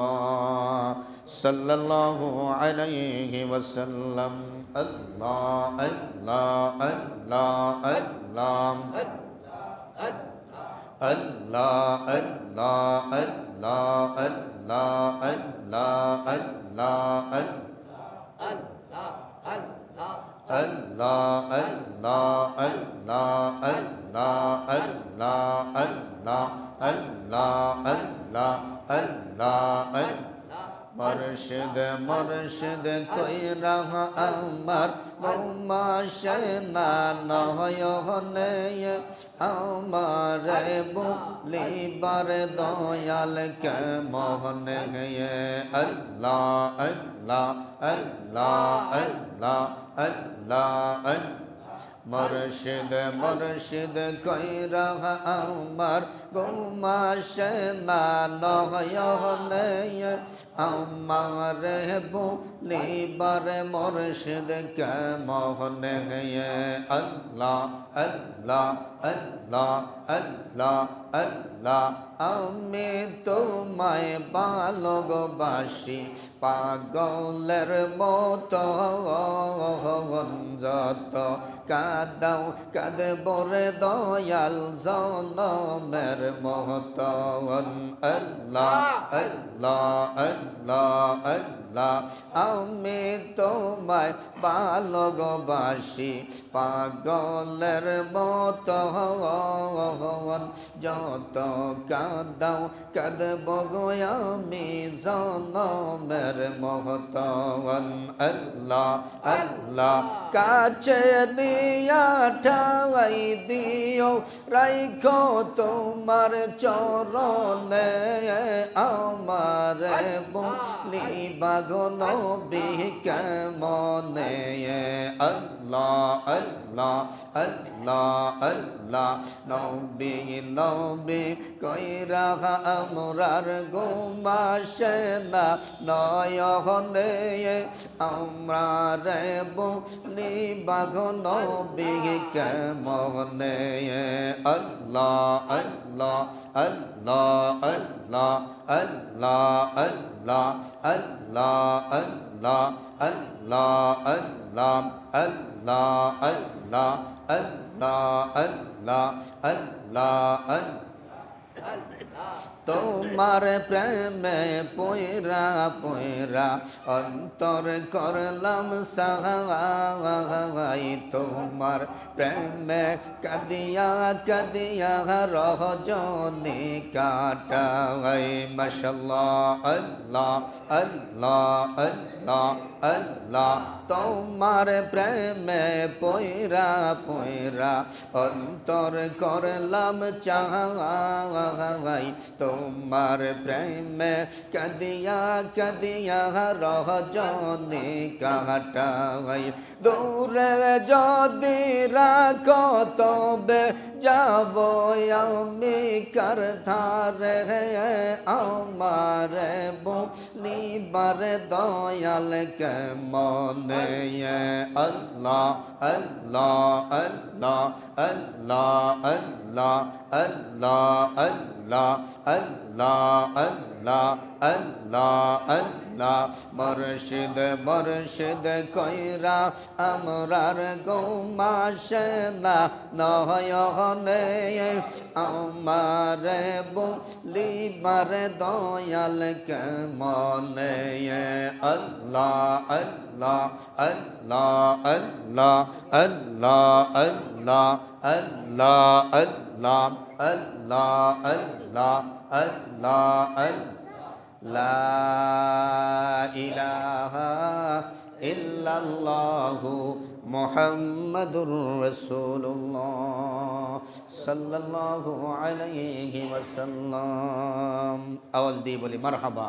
রাসূলুল্লাহ সাল্লাল্লাহু আলাইহি ওয়াসাল্লাম। আল্লাহ আল্লাহ আল্লাহ আল্লাহ আল্লাহ আল্লাহ আল্লাহ আল্লাহ আল্লাহ আল্লাহ আল্লাহ আল্লাহ আল্লাহ আল্লাহ আল্লাহ আল্লাহ আল্লাহ আল্লাহ আল্লাহ মুর্শিদ মুর্শিদ কইরা আমার মুমাশনা নয়নে আমার বলিবার দয়াল কে মোহনে আল্লাহ আল্লাহ আল্লাহ আল্লাহ আল্লাহ মুর্শিদ মুর্শিদ কইরা আমার গুমাশনা নয়নে আমার বলিবার মুর্শিদ কে মোহনে আল্লাহ আল্লাহ আল্লাহ আল্লাহ আল্লাহ আমি তোমায় ভালোবাসি পাগলের মতো যত কাদাও কাঁদবরে দয়াল জনমের মহতন আল্লাহ আল্লাহ আল্লাহ আল্লাহ আমি তোমায় ভালোবাসি পাগলের মতো যত কাদাও কাঁদব গো আমি জনমের মহতন আল্লাহ আল্লাহ কাছে নিয়া ঠাই দিও রাইখো তোমার চরণে আমার বলি বাগো নবী কেমনে আল্লাহ আল্লাহ আল্লাহ আল্লাহ নবী নবী কইরা আমরার গুমাশে না নয়নে আমরা রে বলি বাগো নবী কেমনে আল্লাহ আল্লাহ আল্লাহ আল্লাহ আল্লাহ আল্লাহ আল্লাহ আল্লাহ আল্লাহ আল্লাহ আল্লাহ আল্লাহ আল্লাহ আল্লাহ আল্লাহ তোমার প্রেমে পয়রা পয়রা অন্তর করলাম সাহাই তোমার প্রেমে কাদিয়া কাদিয়া রহজনি কাটাই মাশাআল্লাহ আল্লাহ আল্লাহ আল্লাহ আল্লাহ তোমার প্রেমে পয়রা পয়রা অন্তর করলাম চাহাই তোমার প্রেমে কাদিয়া কাদিয়া রহজনি কাটাই দূরে যদি রাখো তবে যাব আমি কার ধারে আমার বলিবার দয়াল কে মনে আল্লাহ আল্লাহ আল্লাহ আল্লাহ আল্লাহ আল্লাহ আল্লাহ আল্লাহ আল্লাহ আল্লাহ আল্লাহ মুর্শিদ মুর্শিদ কইরা আমরার গুমাশে না নয়নে আমার বলিবার দয়াল কে মনে আল্লাহ আল্লাহ আল্লাহ আল্লাহ আল্লাহ আল্লাহ আল্লাহ আল্লাহ আল্লাহ আল্লাহ আল্লাহ লা ইলাহা ইল্লাল্লাহু মুহাম্মাদুর রাসূলুল্লাহ সাল্লাল্লাহু আলাইহি ওয়াসাল্লাম। আওয়াজ দিয়ে বলি মারহাবা।